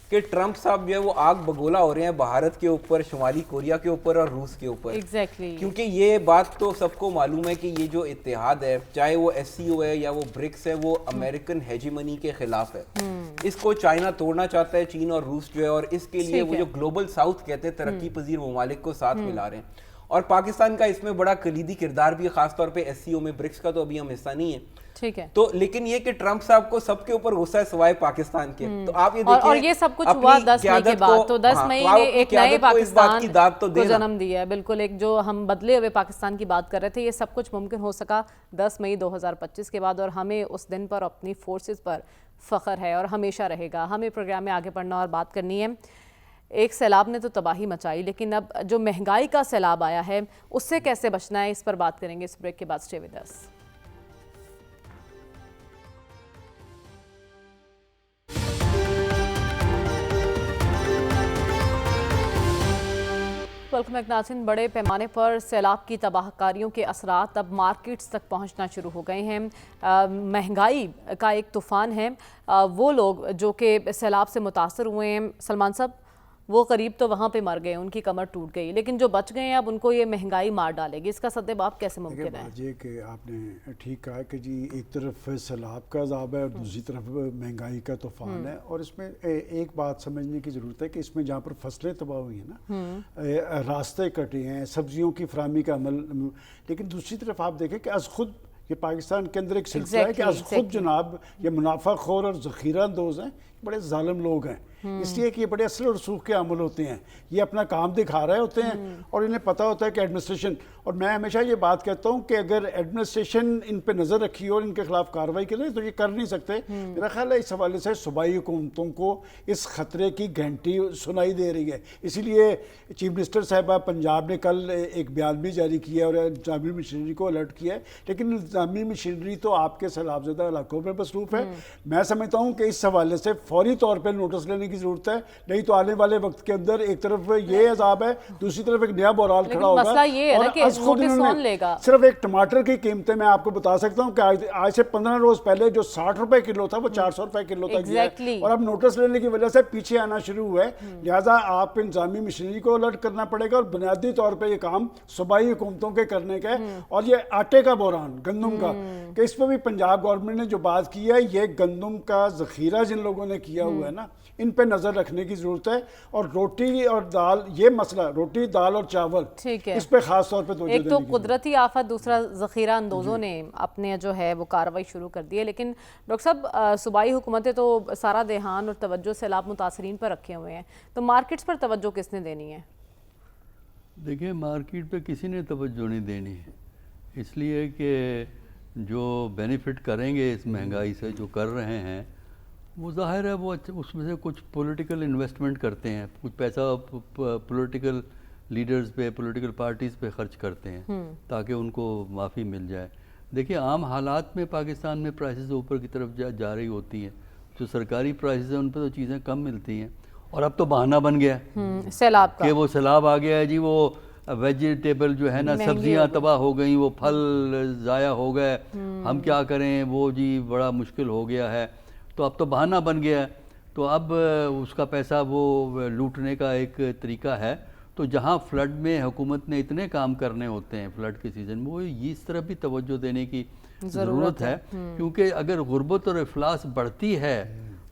کہ ٹرمپ صاحب جو ہے وہ آگ بگولا ہو رہے ہیں بھارت کے اوپر، شمالی کوریا کے اوپر اور روس کے اوپر، کیونکہ یہ بات تو سب کو معلوم ہے کہ یہ جو اتحاد ہے، چاہے وہ ایس سی او ہے یا وہ برکس ہے، وہ امریکن ہیجیمنی کے خلاف ہے۔ اس کو چائنا توڑنا چاہتا ہے، چین اور روس جو ہے، اور اس کے لیے وہ جو گلوبل ساؤتھ کہتے ہیں ترقی پذیر ممالک کو ساتھ ملا رہے ہیں، اور پاکستان کا اس میں بڑا کلیدی کردار بھی ہے، خاص طور پہ ایس سی او میں، برکس کا تو ابھی ہم حصہ نہیں ہے۔ ٹھیک ہے، تو لیکن یہ کہ ٹرمپ صاحب کو سب کے اوپر غصہ ہے سوائے پاکستان کے، تو آپ یہ دیکھیں، اور یہ سب کچھ ہوا 10 مئی کے بعد، تو 10 مئی نے ایک نئے پاکستان کو جنم دیا ہے۔ بالکل، ایک جو ہم بدلے ہوئے پاکستان کی بات کر رہے تھے، یہ سب کچھ ممکن ہو سکا 10 مئی 2025 کے بعد، اور ہمیں اس دن پر اپنی فورسز پر فخر ہے اور ہمیشہ رہے گا۔ ہمیں پروگرام میں آگے بڑھنا اور بات کرنی ہے۔ ایک سیلاب نے تو تباہی مچائی، لیکن اب جو مہنگائی کا سیلاب آیا ہے اس سے کیسے بچنا ہے، اس پر بات کریں گے اس بریک کے بعد۔ Stay with us. Welcome back ناظرین۔ بڑے پیمانے پر سیلاب کی تباہ کاریوں کے اثرات اب مارکیٹس تک پہنچنا شروع ہو گئے ہیں۔ مہنگائی کا ایک طوفان ہے۔ وہ لوگ جو کہ سیلاب سے متاثر ہوئے ہیں، سلمان صاحب، وہ قریب تو وہاں پہ مر گئے، ان کی کمر ٹوٹ گئی، لیکن جو بچ گئے ہیں اب ان کو یہ مہنگائی مار ڈالے گی، اس کا سدباب کیسے ممکن ہے؟ یہ کہ آپ نے ٹھیک کہا کہ جی ایک طرف سیلاب کا عذاب ہے اور دوسری طرف مہنگائی کا طوفان ہے، اور اس میں ایک بات سمجھنے کی ضرورت ہے کہ اس میں جہاں پر فصلیں تباہ ہوئی ہیں نا، راستے کٹے ہیں، سبزیوں کی فراہمی کا عمل، لیکن دوسری طرف آپ دیکھیں کہ از خود یہ پاکستان کے اندر ایک سلسلہ ہے کہ از خود جناب یہ منافع خور اور ذخیرہ اندوز ہیں، بڑے ظالم لوگ ہیں، اس لیے کہ یہ بڑے اصل اور رسوخ کے عمل ہوتے ہیں، یہ اپنا کام دکھا رہے ہوتے ہیں، اور انہیں پتہ ہوتا ہے کہ ایڈمنسٹریشن، اور میں ہمیشہ یہ بات کہتا ہوں کہ اگر ایڈمنسٹریشن ان پہ نظر رکھی اور ان کے خلاف کارروائی کرے تو یہ کر نہیں سکتے۔ میرا خیال ہے اس حوالے سے صوبائی حکومتوں کو اس خطرے کی گھنٹی سنائی دے رہی ہے، اسی لیے چیف منسٹر صاحبہ پنجاب نے کل ایک بیان بھی جاری کیا اور انتظامی مشینری کو الرٹ کیا ہے، لیکن انتظامی مشینری تو آپ کے سیلاب زدہ علاقوں میں مصروف ہے۔ میں سمجھتا ہوں کہ اس حوالے سے فوری طور پہ نوٹس لینے کی ضرورت ہے، نہیں تو آنے والے وقت کے اندر ایک طرف یہ عذاب ہے، دوسری طرف ایک نیا بحران کھڑا ہوگا، مسئلہ یہ ہے نا کہ نوٹس کون لے گا؟ صرف ایک ٹماٹر کی قیمتیں میں آپ کو بتا سکتا ہوں کہ آج سے 15 روز پہلے جو 60 روپے کلو تھا وہ 400 روپے کلو تک گیا ہے، اور اب نوٹس لینے کی وجہ سے پیچھے آنا شروع ہوا ہے، لہٰذا آپ انتظامی مشینری کو الرٹ کرنا پڑے گا، اور بنیادی طور پہ یہ کام صوبائی حکومتوں کے کرنے کا ہے۔ اور یہ آٹے کا بحران، گندم کا، کہ اس پہ بھی پنجاب گورنمنٹ نے جو بات کی ہے، یہ گندم کا ذخیرہ جن لوگوں نے کیا ہوا ہے نا، ان پہ نظر رکھنے کی ضرورت ہے، اور روٹی اور دال، یہ مسئلہ روٹی دال اور چاول، اس پہ خاص طور پہ توجہ ایک تو قدرتی آفت، دوسرا ذخیرہ اندوزوں نے اپنے جو ہے وہ کارروائی شروع کر دی ہے، لیکن ڈاکٹر صاحب صوبائی حکومتیں تو سارا دھیان اور توجہ سیلاب متاثرین پر رکھے ہوئے ہیں، تو مارکیٹس پر توجہ کس نے دینی ہے؟ دیکھیں مارکیٹ پہ کسی نے توجہ نہیں دینی ہے، اس لیے کہ جو بینیفٹ کریں گے اس مہنگائی سے، جو کر رہے ہیں وہ ظاہر ہے وہ اس میں سے کچھ پولیٹیکل انویسٹمنٹ کرتے ہیں، کچھ پیسہ پولیٹیکل لیڈرز پہ، پولیٹیکل پارٹیز پہ خرچ کرتے ہیں تاکہ ان کو معافی مل جائے. دیکھیں عام حالات میں پاکستان میں پرائسز اوپر کی طرف جا رہی ہوتی ہیں، جو سرکاری پرائسز ہیں ان پہ تو چیزیں کم ملتی ہیں. اور اب تو بہانہ بن گیا سیلاب کا کہ وہ سیلاب آ گیا ہے جی، وہ ویجیٹیبل جو ہے نا سبزیاں تباہ ہو گئیں، وہ پھل ضائع ہو گئے، ہم کیا کریں، وہ جی بڑا مشکل ہو گیا ہے. تو اب تو بہانہ بن گیا ہے، تو اب اس کا پیسہ وہ لوٹنے کا ایک طریقہ ہے. تو جہاں فلڈ میں حکومت نے اتنے کام کرنے ہوتے ہیں فلڈ کے سیزن میں، وہ اس طرف بھی توجہ دینے کی ضرورت ہے، کیونکہ اگر غربت اور افلاس بڑھتی ہے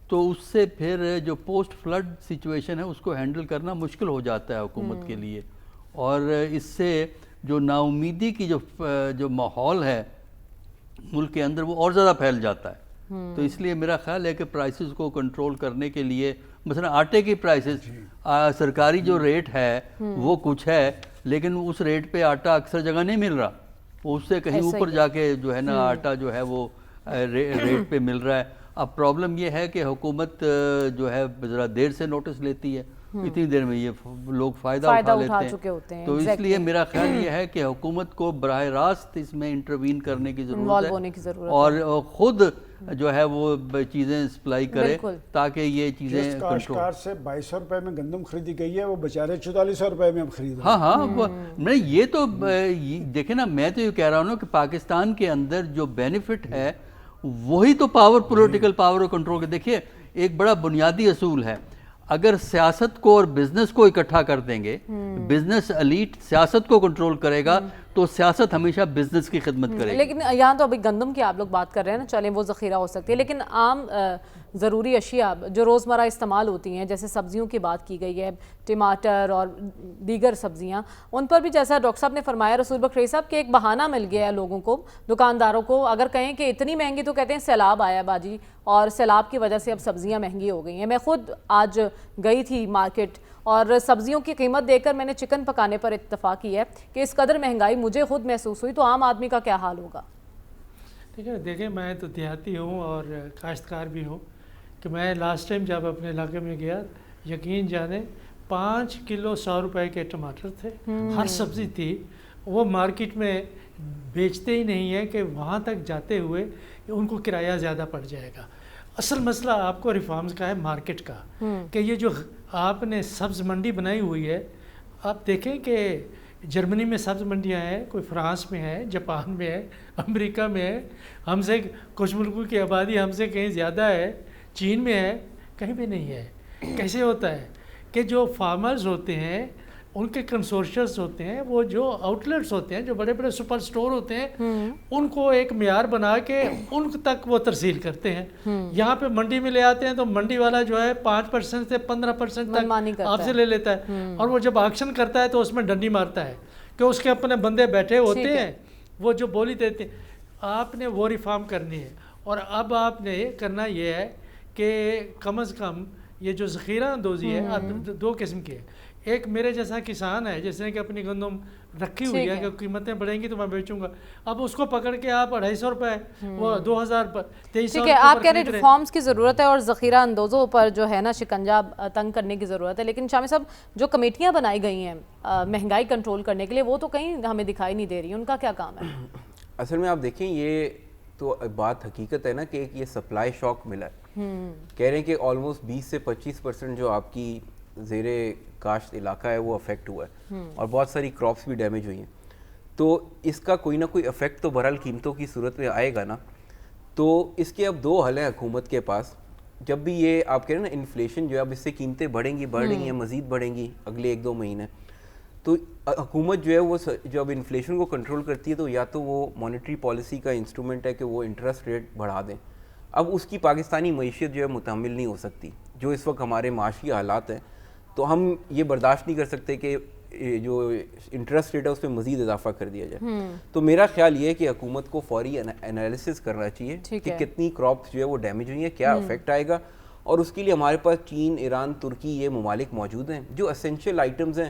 تو اس سے پھر جو پوسٹ فلڈ سچویشن ہے اس کو ہینڈل کرنا مشکل ہو جاتا ہے حکومت کے لیے، اور اس سے جو نا امیدی کی جو ماحول ہے ملک کے اندر وہ اور زیادہ پھیل جاتا ہے. تو اس لیے میرا خیال ہے کہ پرائسز کو کنٹرول کرنے کے لیے مثلا آٹے کی پرائسز، سرکاری جو ریٹ ہے وہ کچھ ہے، لیکن اس ریٹ پہ آٹا اکثر جگہ نہیں مل رہا، اس سے کہیں اوپر جا کے جو ہے نا آٹا جو ہے وہ ریٹ پہ مل رہا ہے. اب پرابلم یہ ہے کہ حکومت جو ہے ذرا دیر سے نوٹس لیتی ہے، اتنی دیر میں یہ لوگ فائدہ اٹھا لیتے ہیں. تو اس لیے میرا خیال یہ ہے کہ حکومت کو براہ راست اس میں انٹروین کرنے کی ضرورت ہے اور خود جو ہے وہ چیزیں سپلائی کرے تاکہ یہ چیزیں کاشتکار سے 2200 روپے میں گندم خریدی گئی ہے، وہ بیچارے 4400 روپے میں اب خرید رہے ہیں. ہاں نہیں یہ تو دیکھیں نا، میں تو یہ کہہ رہا ہوں نا کہ پاکستان کے اندر جو بینیفٹ ہے وہی تو پاور، پولیٹیکل پاور اور کنٹرول کے. دیکھیے ایک بڑا بنیادی اصول ہے، اگر سیاست کو اور بزنس کو اکٹھا کر دیں گے، بزنس ایلیٹ سیاست کو کنٹرول کرے گا تو سیاست ہمیشہ بزنس کی خدمت کرے گی. لیکن یہاں تو ابھی گندم کی آپ لوگ بات کر رہے ہیں نا، چلیں وہ ذخیرہ ہو سکتی ہے، لیکن عام ضروری اشیاء جو روزمرہ استعمال ہوتی ہیں جیسے سبزیوں کی بات کی گئی ہے، ٹماٹر اور دیگر سبزیاں، ان پر بھی جیسا ڈاکٹر صاحب نے فرمایا رسول بخش رئی صاحب کہ ایک بہانہ مل گیا ہے لوگوں کو، دکانداروں کو. اگر کہیں کہ اتنی مہنگی تو کہتے ہیں سیلاب آیا باجی، اور سیلاب کی وجہ سے اب سبزیاں مہنگی ہو گئی ہیں. میں خود آج گئی تھی مارکیٹ اور سبزیوں کی قیمت دیکھ کر میں نے چکن پکانے پر اتفاق کی ہے کہ اس قدر مہنگائی مجھے خود محسوس ہوئی، تو عام آدمی کا کیا حال ہوگا؟ ٹھیک ہے، دیکھیں میں تو دیہاتی ہوں اور کاشتکار بھی ہوں، کہ میں لاسٹ ٹائم جب اپنے علاقے میں گیا، یقین جانیں 5 کلو 100 روپے کے ٹماٹر تھے، ہر سبزی تھی. وہ مارکیٹ میں بیچتے ہی نہیں ہیں کہ وہاں تک جاتے ہوئے ان کو کرایہ زیادہ پڑ جائے گا. اصل مسئلہ آپ کو ریفارمز کا ہے، مارکیٹ کا، کہ یہ جو آپ نے سبز منڈی بنائی ہوئی ہے، آپ دیکھیں کہ جرمنی میں سبز منڈیاں ہیں، کوئی فرانس میں ہے، جاپان میں ہے، امریکہ میں ہے، ہم سے کچھ ملکوں کی آبادی ہم سے کہیں زیادہ ہے، چین میں ہے، کہیں بھی نہیں ہے. کیسے ہوتا ہے کہ جو فارمرز ہوتے ہیں ان کے کنسورشیس ہوتے ہیں، وہ جو آؤٹ لیٹس ہوتے ہیں، جو بڑے بڑے سپر سٹور ہوتے ہیں، ان کو ایک معیار بنا کے ان تک وہ ترسیل کرتے ہیں. یہاں پہ منڈی میں لے آتے ہیں تو منڈی والا جو ہے 5% سے 15% تک آپ سے لے لیتا ہے، اور وہ جب آکشن کرتا ہے تو اس میں ڈنڈی مارتا ہے کہ اس کے اپنے بندے بیٹھے ہوتے ہیں، وہ جو بولی دیتے ہیں. آپ نے وہ ریفارم کرنی ہے، اور اب آپ نے کرنا یہ ہے کہ کم از کم یہ جو ذخیرہ اندوزی ہے، اب 2 قسم کی ہے. ایک میرے جیسا کسان ہے جس نے کہ اپنی گندم رکھی ہوئی ہے کہ قیمتیں بڑھیں گی تو میں بیچوں گا، اب اس کو پکڑ کے آپ 250 روپے، وہ 2023. ٹھیک ہے، آپ کہہ رہے ہیں ریفارمز کی ضرورت ہے اور ذخیرہ اندوزوں پر جو ہے نا شکنجہ تنگ کرنے کی ضرورت ہے. لیکن شامی صاحب جو کمیٹیاں بنائی گئی ہیں مہنگائی کنٹرول کرنے کے لیے، وہ تو کہیں ہمیں دکھائی نہیں دے رہی، ان کا کیا کام ہے؟ اصل میں آپ دیکھیں یہ تو بات حقیقت ہے نا کہ ایک یہ سپلائی شاک ملا ہے. کہہ رہے ہیں کہ آلموسٹ 20 سے 25% جو آپ کی زیر کاشت علاقہ ہے وہ افیکٹ ہوا ہے، اور بہت ساری کراپس بھی ڈیمیج ہوئی ہیں. تو اس کا کوئی نہ کوئی افیکٹ تو بہرحال قیمتوں کی صورت میں آئے گا نا. تو اس کے اب 2 حل ہیں حکومت کے پاس. جب بھی یہ آپ کہہ رہے ہیں نا انفلیشن جو ہے اب اس سے قیمتیں بڑھیں گی مزید بڑھیں گی اگلے 1-2 مہینے، تو حکومت جو ہے وہ جب انفلیشن کو کنٹرول کرتی ہے تو یا تو وہ مانیٹری پالیسی کا انسٹرومنٹ ہے کہ وہ انٹرسٹ ریٹ بڑھا دیں. اب اس کی پاکستانی معیشت جو ہے متحمل نہیں ہو سکتی، جو اس وقت ہمارے معاشی حالات ہیں. تو ہم یہ برداشت نہیں کر سکتے کہ جو انٹرسٹ ریٹ ہے اس پہ مزید اضافہ کر دیا جائے. تو میرا خیال یہ ہے کہ حکومت کو فوری انالیسس کرنا چاہیے کہ کتنی کراپس جو ہے وہ ڈیمیج ہوئی ہیں، کیا افیکٹ آئے گا. اور اس کے لیے ہمارے پاس چین، ایران، ترکی یہ ممالک موجود ہیں جو اسینشیل آئٹمز ہیں